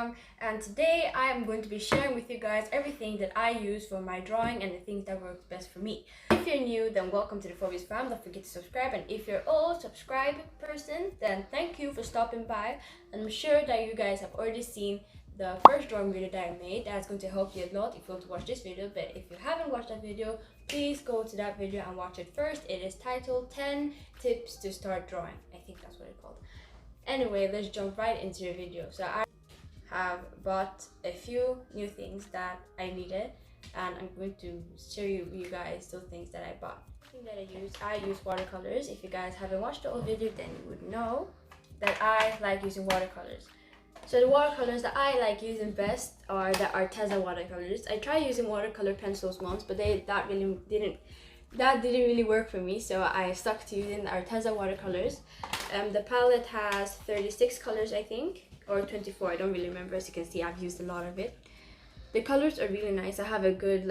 from, and today I am going to be sharing with you guys everything that I use for my drawing and the things that work best for me. If you're new, then welcome to the Phobies fam. Don't forget to subscribe, and if you're an old subscribed person, then thank you for stopping by. And I'm sure that you guys have already seen the first drawing video that I made. That's going to help you a lot if you want to watch this video, but if you haven't watched that video, please go to that video and watch it first. It is titled 10 Tips to Start Drawing. I think that's what it's called. Anyway, let's jump right into the video. So I have bought a few new things that I needed, and I'm going to show you guys those things that I bought. The thing that I use watercolors. If you guys haven't watched the old video, then you would know that I like using watercolors. So the watercolors that I like using best are the Arteza watercolors. I tried using watercolor pencils once, but that didn't really work for me, so I stuck to using the Arteza watercolors. The palette has 36 colors, I think, or 24, I don't really remember. As you can see, I've used a lot of it. The colors are really nice. I have a good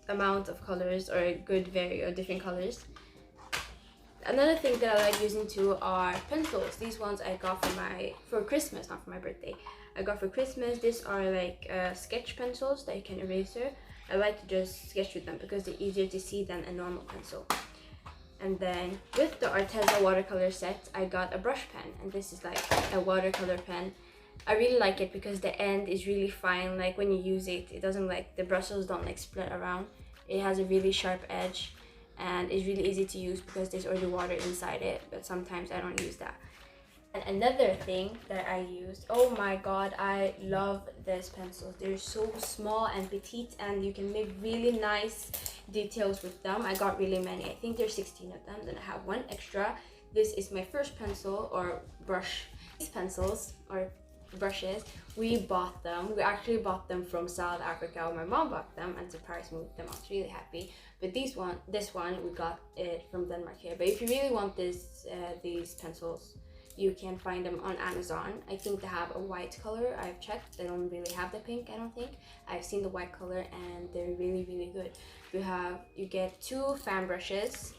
amount of colors, or a good variety of different colors. Another thing that I like using too are pencils. These ones I got for Christmas, not for my birthday. I got for Christmas. These are sketch pencils that you can erase. I like to just sketch with them because they're easier to see than a normal pencil. And then with the Arteza watercolor set, I got a brush pen, and this is like a watercolor pen. I really like it because the end is really fine. Like when you use it, it doesn't the bristles don't split around. It has a really sharp edge, and it's really easy to use because there's already water inside it, but sometimes I don't use that. And another thing that I used, oh my god, I love these pencils. They're so small and petite, and you can make really nice details with them. I got really many. I think there's 16 of them, then I have one extra. This is my first pencil or brush. These pencils or brushes, we bought them. We actually bought them from South Africa. My mom bought them and surprised me with them. I was really happy. But this one we got it from Denmark here. But if you really want these pencils, you can find them on Amazon. I think they have a white color. I've checked. They don't really have the pink, I don't think. I've seen the white color and they're really, really good. You get two fan brushes.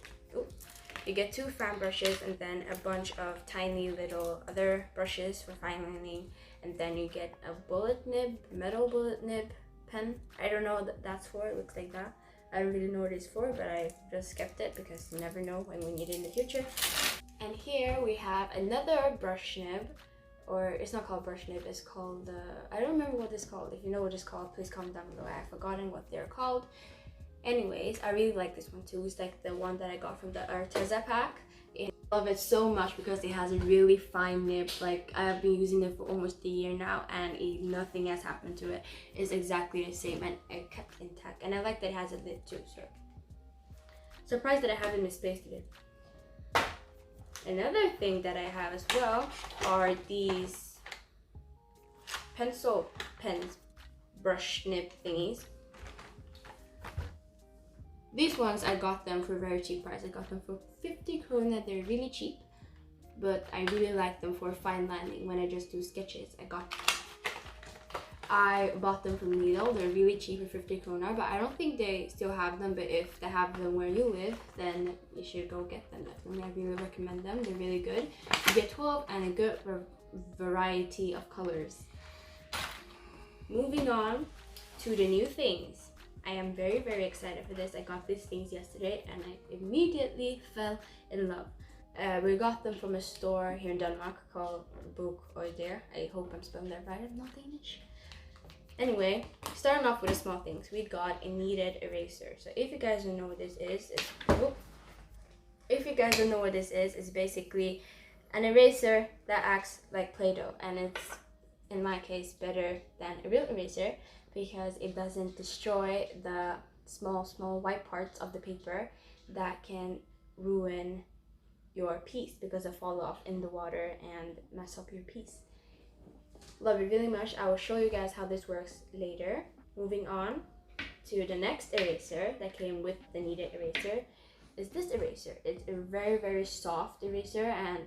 You get two fan brushes and then a bunch of tiny little other brushes for fine lining. And then you get a bullet nib, metal bullet nib pen. I don't know what that's for. It looks like that. I don't really know what it's for, but I just kept it because you never know when we need it in the future. And here we have another brush nib, or it's not called brush nib, it's called, I don't remember what it's called. If you know what it's called, please comment down below. I've forgotten what they're called. Anyways, I really like this one too. It's like the one that I got from the Arteza pack. I love it so much because it has a really fine nib. Like, I have been using it for almost a year now, and nothing has happened to it. It's exactly the same, and it kept intact. And I like that it has a lid too, so surprised that I haven't misplaced it. Another thing that I have as well are these pencil pens, brush nib thingies. These ones I got them for a very cheap price. I got them for 50 krona. They're really cheap, but I really like them for fine lining when I just do sketches. I bought them from Lidl. They're really cheap for 50 krona, but I don't think they still have them. But if they have them where you live, then you should go get them. Definitely, I really recommend them. They're really good. You get 12 and a good variety of colors. Moving on to the new things. I am very, very excited for this. I got these things yesterday and I immediately fell in love. We got them from a store here in Denmark called Book Oider. I hope I'm spelling that right. I'm not Danish. Anyway, starting off with the small things, we got a kneaded eraser. So if you guys don't know what this is, it's basically an eraser that acts like Play-Doh, and it's, in my case, better than a real eraser because it doesn't destroy the small white parts of the paper that can ruin your piece because they fall off in the water and mess up your piece. Love it really much. I will show you guys how this works later. Moving on to the next eraser that came with the kneaded eraser is this eraser. It's a very, very soft eraser, and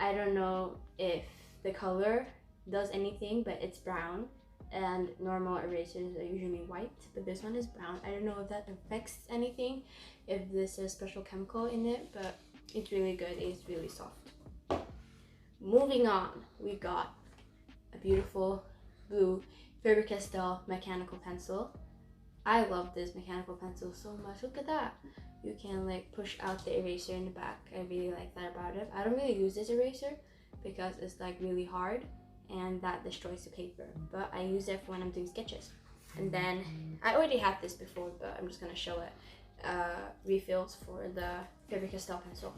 I don't know if the color does anything, but it's brown, and normal erasers are usually white, but this one is brown. I don't know if that affects anything, if there's a special chemical in it, but it's really good. It's really soft. Moving on, we got a beautiful blue Faber-Castell mechanical pencil. I love this mechanical pencil so much. Look at that. You can like push out the eraser in the back. I really like that about it. I don't really use this eraser because it's like really hard and that destroys the paper, but I use it for when I'm doing sketches. And then I already had this before, but I'm just gonna show it. Refills for the Faber-Castell pencil.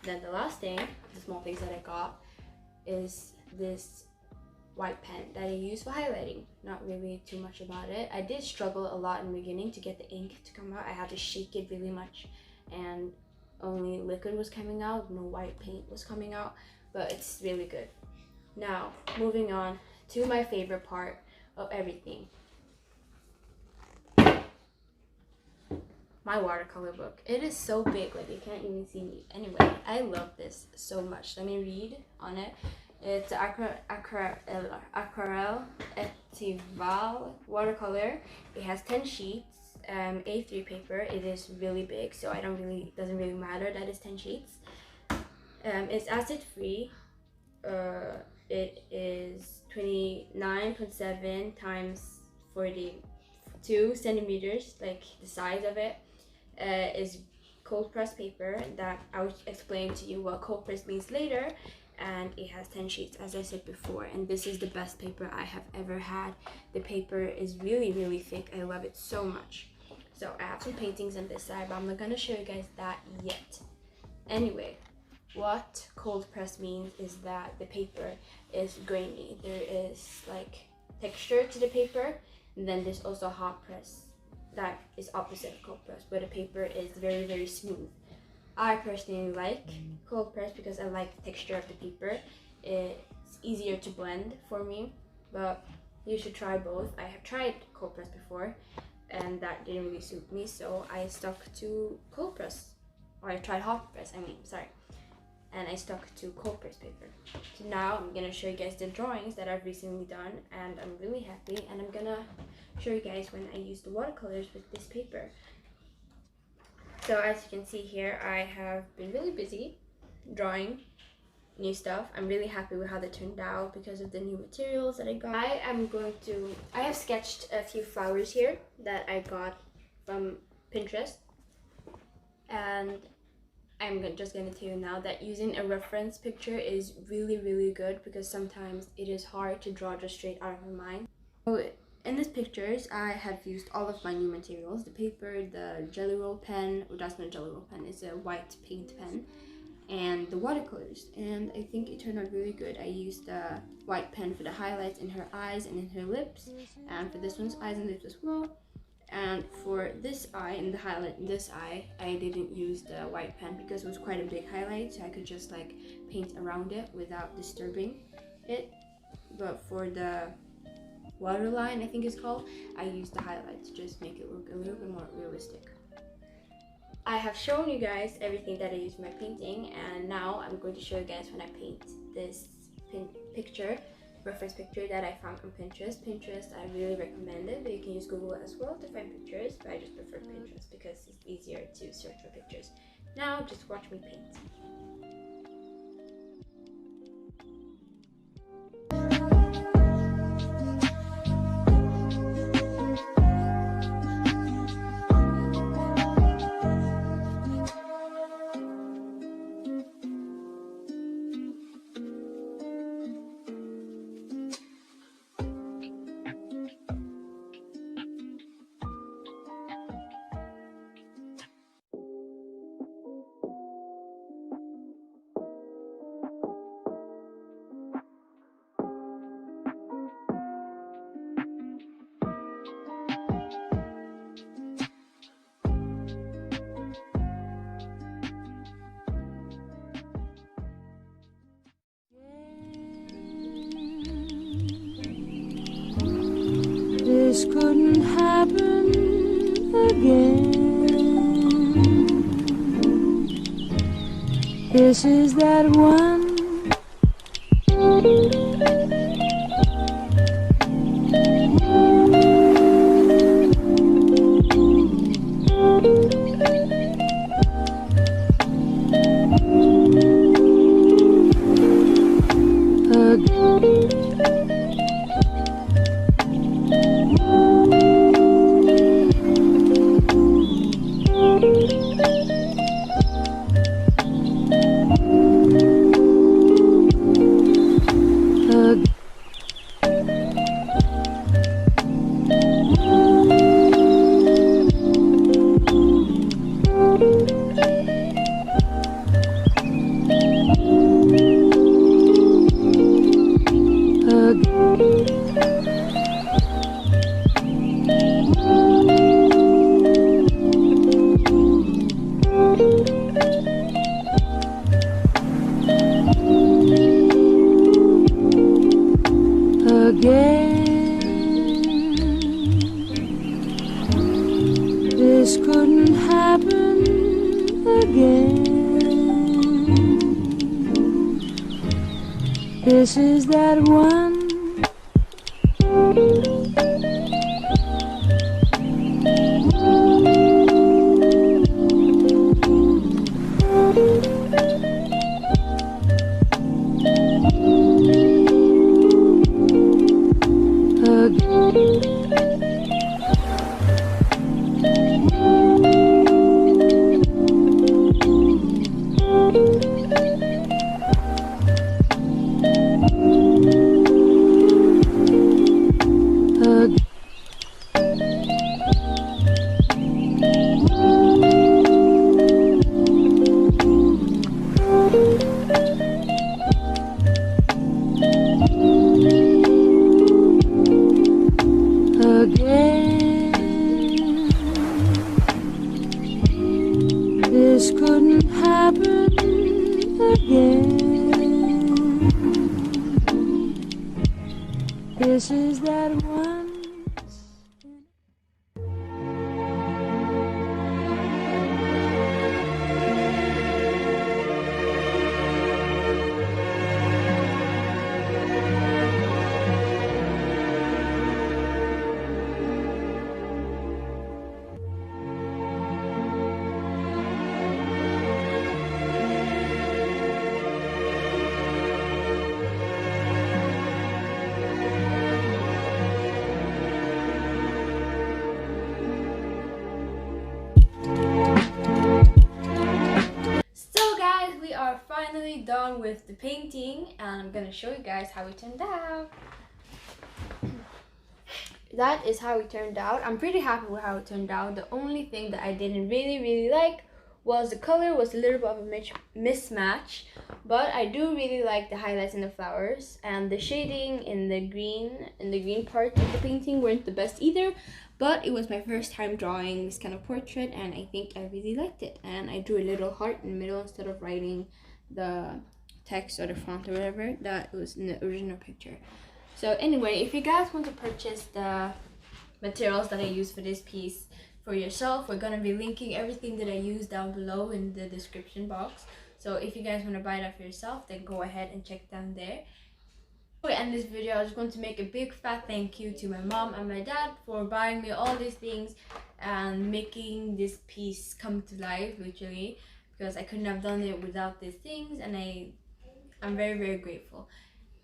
Then the last thing, the small things that I got, is this white pen that I use for highlighting. Not really too much about it. I did struggle a lot in the beginning to get the ink to come out. I had to shake it really much and only liquid was coming out, no white paint was coming out, but it's really good. Now, moving on to my favorite part of everything. My watercolor book. It is so big, like you can't even see me. Anyway, I love this so much. Let me read on it. It's Aquarelle Etival watercolor. It has 10 sheets, A3 paper. It is really big, so doesn't really matter that it's 10 sheets. It's acid free. It is 29.7 times 42 centimeters, like the size of it. Is cold press paper that I will explain to you what cold press means later. And it has 10 sheets, as I said before, and this is the best paper I have ever had. The paper is really thick. I love it so much. So I have some paintings on this side, but I'm not gonna show you guys that yet. Anyway, what cold press means is that the paper is grainy. There is like texture to the paper, and then there's also hot press that is opposite of cold press, where the paper is very smooth. I personally like cold press because I like the texture of the paper. It's easier to blend for me, but you should try both. I have tried cold press before and that didn't really suit me, so I stuck to cold press. Or I tried hot press, and I stuck to cold press paper. So now I'm gonna show you guys the drawings that I've recently done, and I'm really happy, and I'm gonna show you guys when I use the watercolors with this paper. So as you can see here, I have been really busy drawing new stuff. I'm really happy with how they turned out because of the new materials that I got. I have sketched a few flowers here that I got from Pinterest, and I'm just going to tell you now that using a reference picture is really good because sometimes it is hard to draw just straight out of my mind. So in these pictures, I have used all of my new materials: the paper, the jelly roll pen, well, that's not a jelly roll pen, it's a white paint pen, and the watercolors, and I think it turned out really good. I used the white pen for the highlights in her eyes and in her lips, and for this one's eyes and lips as well. And for this eye and the highlight in this eye, I didn't use the white pen because it was quite a big highlight, so I could just like paint around it without disturbing it. But for the waterline, I think it's called, I used the highlight to just make it look a little bit more realistic. I have shown you guys everything that I use for my painting, and now I'm going to show you guys when I paint this reference picture that I found on Pinterest. I really recommend it, but you can use Google as well to find pictures, but I just prefer Pinterest because it's easier to search for pictures. Now just watch me paint. This couldn't happen again. This is that one. Again. This is that one. This couldn't happen again. This is that one. Finally done with the painting, and I'm gonna show you guys how it turned out. That is how it turned out. I'm pretty happy with how it turned out. The only thing that I didn't really like was the color was a little bit of a mismatch, but I do really like the highlights in the flowers, and the shading in the green part of the painting weren't the best either. But it was my first time drawing this kind of portrait, and I think I really liked it. And I drew a little heart in the middle instead of writing the text or the font or whatever that was in the original picture. So anyway, if you guys want to purchase the materials that I used for this piece for yourself, we're gonna be linking everything that I used down below in the description box. So if you guys want to buy that for yourself, then go ahead and check down there. Before we end this video, I was going to make a big fat thank you to my mom and my dad for buying me all these things and making this piece come to life, literally, because I couldn't have done it without these things, and I'm very grateful.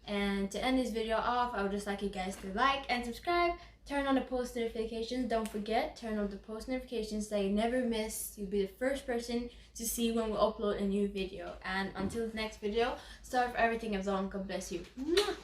And to end this video off, I would just like you guys to like and subscribe, turn on the post notifications. Don't forget, turn on the post notifications so you never miss. You'll be the first person to see when we upload a new video. And until the next video, sorry for everything I've done. God bless you. Mwah!